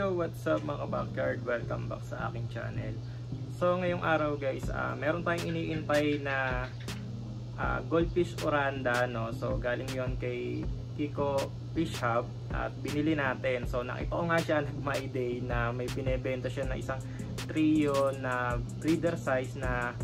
Yo, what's up mga backyard? Welcome back sa aking channel. So ngayong araw guys, meron tayong iniintay na goldfish oranda, no? So galing yon kay Kiko Fish Hub at binili natin. So nakita ko nga siya nag-my day na may binebenta siya na isang trio na breeder size na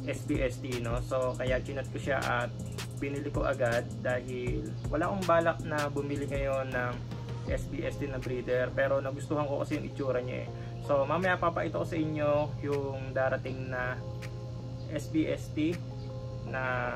SBST, no? So kaya chinat ko siya at binili ko agad dahil wala akong balak na bumili ngayon ng SBST na breeder, pero nagustuhan ko kasi yung itsura niya eh. So mamaya papakita ko sa inyo yung darating na SBST na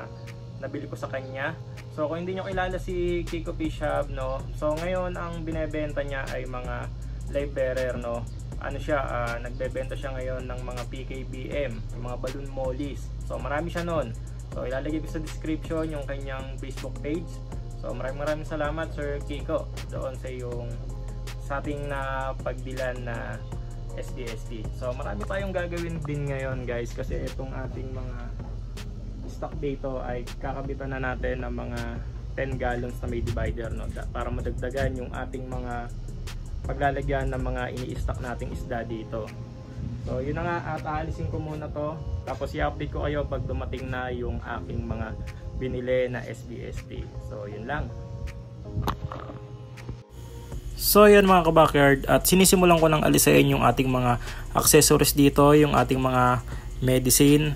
nabili ko sa kanya. So kung hindi nyo kilala si Kiko Fish Hub, no, so ngayon ang binebenta niya ay mga live bearer, no. Ano siya, nagbebenta siya ngayon ng mga PKBM, yung mga balloon mollies. So marami siya nun. So ilalagay ko sa description yung kanyang Facebook page. So maraming salamat Sir Kiko doon sa ating na pagdilan na SBST. So marami tayong gagawin din ngayon guys, kasi itong ating mga stock dito ay kakabitan na natin ng mga 10 gallons na may divider, no, para madagdagan yung ating mga paglalagyan ng mga ini-stock nating isda dito. So yun na nga, at aalisin ko muna to, tapos i-update ko kayo pag dumating na yung aking mga binili na SBST. So yun lang. So yun mga kabakyard, at sinisimulan ko ng alisain yung ating mga accessories dito, yung ating mga medicine,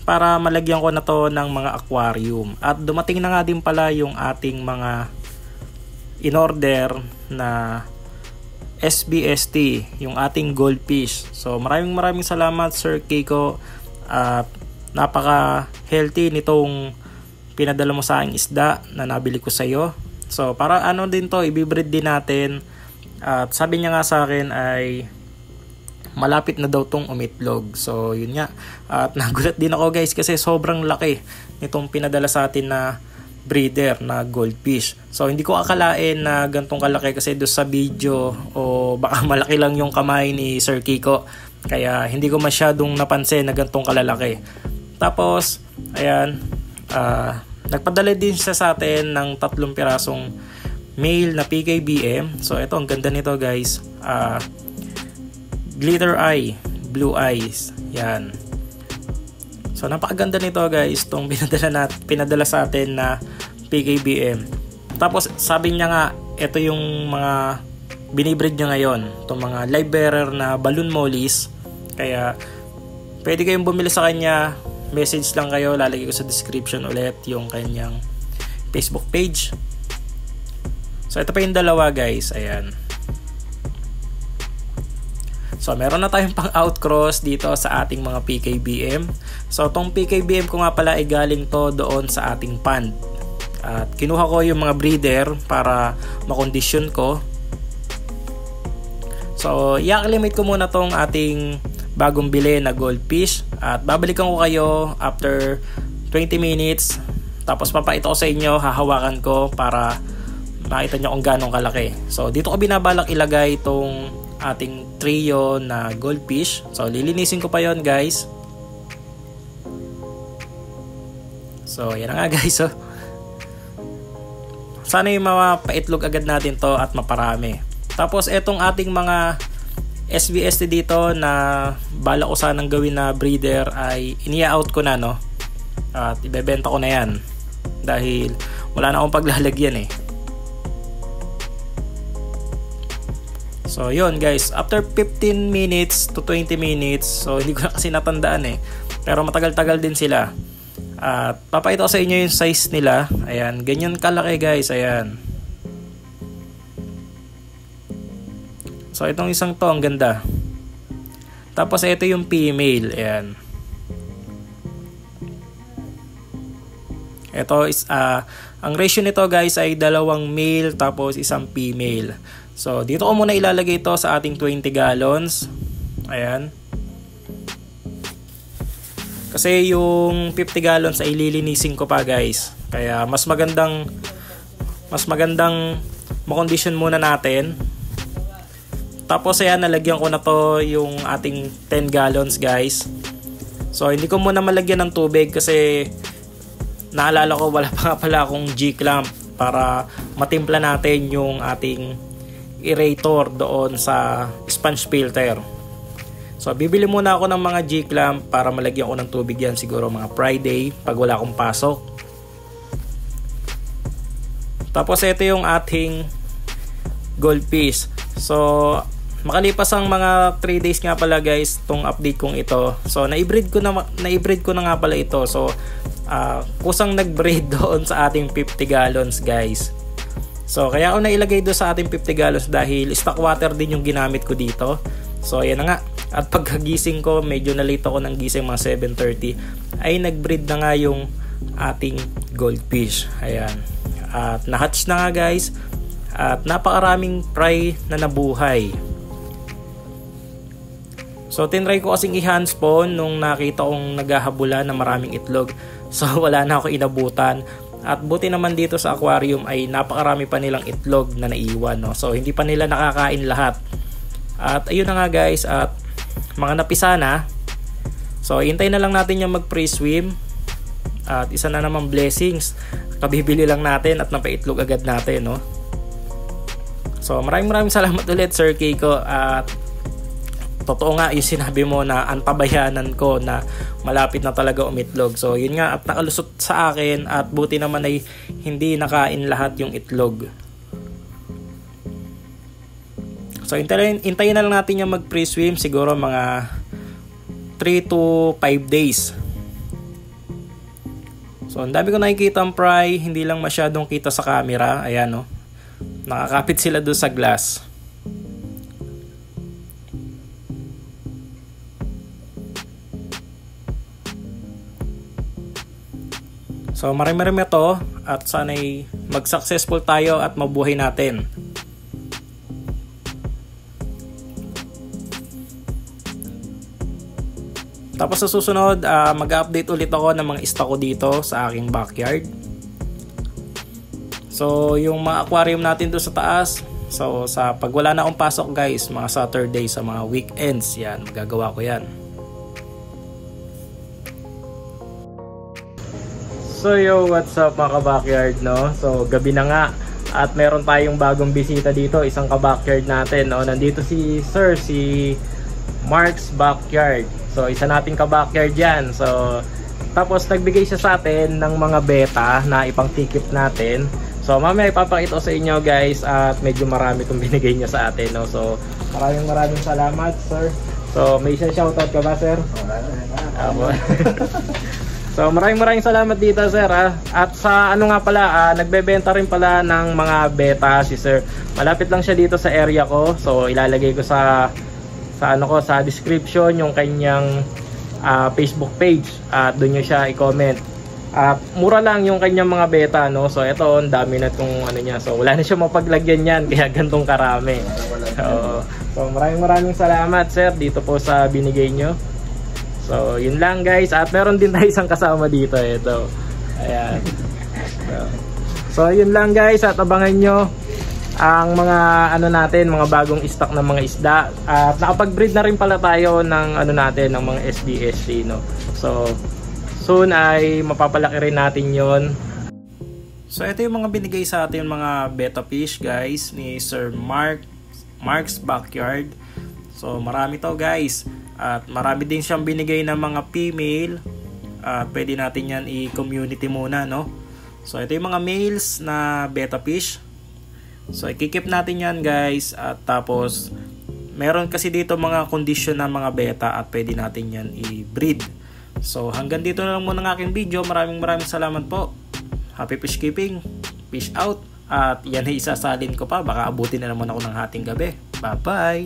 para malagyan ko na to ng mga aquarium. At dumating na nga din pala yung ating mga in-order na SBST, yung ating goldfish. So maraming salamat Sir Kiko, at napaka healthy nitong pinadala mo sa aking isda na nabili ko sa iyo. So para ano din to, i-breed din natin. At sabi niya nga sa akin ay malapit na daw tong umitlog. So yun nga, at nagulat din ako guys kasi sobrang laki nitong pinadala sa atin na breeder na goldfish. So hindi ko akalain na gantong kalaki, kasi doon sa video o baka malaki lang yung kamay ni Sir Kiko, kaya hindi ko masyadong napansin na gantong kalalaki. Tapos ayan, nagpadala din siya sa atin ng 3 pirasong male na PKBM. So ito, ang ganda nito guys, glitter eye, blue eyes, yan. So napakaganda nito guys, itong pinadala sa atin na PKBM. Tapos sabi niya nga, ito yung mga binibreed niya ngayon, itong mga live bearer na balloon mollies. Kaya pwede kayong bumili sa kanya, message lang kayo, lalagay ko sa description ulit yung kanyang Facebook page. So ito pa yung dalawa guys, ayan. So meron na tayong pang outcross dito sa ating mga PKBM. So itong PKBM ko nga pala ay galing to doon sa ating pond. At kinuha ko yung mga breeder para makondisyon ko. So i-acclimate ko muna tong ating bagong bili na goldfish, at babalikan ko kayo after 20 minutes. Tapos papakita ko sa inyo, hahawakan ko para makita nyo kung ganong kalaki. So dito ko binabalak ilagay itong ating trio na goldfish. So lilinisin ko pa yon guys. So yan na nga guys, oh. Sana yung mapaitlog agad natin to at maparami. Tapos etong ating mga SBST dito na bala ko sanang gawin na breeder ay inia-out ko na, no, at ibebenta ko na yan dahil wala na akong paglalagyan eh. So yun guys, after 15 minutes to 20 minutes, so hindi ko na kasi natandaan eh, pero matagal-tagal din sila. At papakita ko sa inyo yung size nila. Ayan, ganyan kalaki guys, ayan. So itong isang to, ang ganda. Tapos ito yung female, ayan. Ito is ang ratio nito guys ay 2 male tapos 1 female. So dito ko muna ilalagay ito sa ating 20 gallons. Ayan. Kasi yung 50 gallons ay lilinisin ko pa guys. Kaya mas magandang makondisyon muna natin. Tapos ayan, nalagyan ko na to yung ating 10 gallons guys. So hindi ko muna malagyan ng tubig kasi naalala ko wala pa pala akong G-clamp para matimpla natin yung ating aerator doon sa sponge filter. So bibili muna ako ng mga G-clamp para malagyan ko ng tubig yan, siguro mga Friday pag wala akong pasok. Tapos ito yung ating goldfish. So makalipas ang mga 3 days nga pala guys, tong update kong ito. So na-breed ko na nga pala ito. So kusang nag-breed doon sa ating 50 gallons guys. So kaya ako nailagay doon sa ating 50 gallons dahil stock water din yung ginamit ko dito. So ayan na nga. At pagkagising ko, medyo na-late ako ng gising mga 7:30, ay nag-breed na nga yung ating goldfish. Ayan. At na-hatch na nga guys. At napakaraming fry na nabuhay. So tinry ko kasing i-hand spawn nung nakita kong naghahabulan na maraming itlog. So wala na ako inabutan. At buti naman dito sa aquarium ay napakarami pa nilang itlog na naiwan, no? So hindi pa nila nakakain lahat. At ayun na nga guys, at mga napisa na. So hintayin na lang natin yung mag-pre-swim. At isa na naman blessings, kabibili lang natin at napaitlog agad natin, no? So maraming salamat ulit Sir Keiko. At totoo nga yung sinabi mo na antabayanan ko na malapit na talaga umitlog. So yun nga, at nakalusot sa akin, at buti naman ay hindi nakain lahat yung itlog. So hintayin na lang natin yung mag pre-swim, siguro mga 3 to 5 days. So ang dami ko nakikita ang fry, hindi lang masyadong kita sa camera. Ayan, no, nakakapit sila doon sa glass. So marami ito, at sana'y mag-successful tayo at mabuhay natin. Tapos sa susunod, mag-update ulit ako ng mga stock ko dito sa aking backyard. So yung mga aquarium natin doon sa taas, so sa pag wala na akong pasok guys, mga Saturday, sa mga weekends, yan, magagawa ko yan. So yo, what's up mga ka-backyard, no? So gabi na nga, at meron tayong bagong bisita dito, isang ka-backyard natin, no? Nandito si Sir, si Mark's Backyard. So isa nating ka-backyard yan. So tapos nagbigay siya sa atin ng mga beta na ipang-tikip natin. So mamaya ipapakita ko sa inyo guys, at medyo marami itong binigay niya sa atin, no? So maraming salamat Sir. So may shoutout ka ba Sir? So maraming salamat dito Sir, ha? At sa ano nga pala, nagbebenta rin pala ng mga beta si Sir. Malapit lang siya dito sa area ko. So ilalagay ko sa description yung kanyang Facebook page, at doon niyo siya i-comment. Mura lang yung kanyang mga beta, no? So ito, ang dami na itong ano niya. So wala na siya mapaglagyan yan, kaya gantong karami. So maraming salamat Sir dito po sa binigay nyo. So yun lang guys, at meron din tayo isang kasama dito, ito. Ayan. So yun lang guys, at abangan nyo ang mga ano natin, mga bagong stock ng mga isda. At nakapag-breed na rin pala tayo ng ano natin, ng mga SDSC, no? So soon ay mapapalaki rin natin yon. So ito yung mga binigay sa atin mga beta fish guys ni Sir Mark's Backyard. So marami to guys, at marami din siyang binigay ng mga female. Pwede natin yan i-community muna, no? So ito yung mga males na beta fish. So i-keep natin yan guys, at tapos meron kasi dito mga condition na mga beta, at pwede natin yan i-breed. So hanggang dito na lang muna ng aking video. Maraming salamat po. Happy fish keeping. Fish out. At yan ay isasalin ko pa, baka abutin na naman ako ng hating gabi. Bye bye.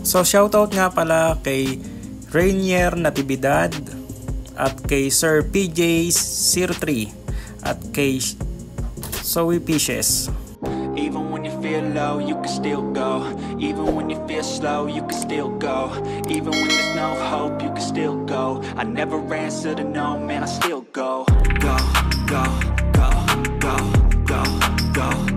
So shoutout nga pala kay Rainier Natividad, at kay Sir PJ03, at kay Zoe Fishes. Even when you feel low, you can still go. Even when you feel slow, you can still go. Even when there's no hope, you can still go. I never answer to no, man, I still go. Go, go, go, go, go, go.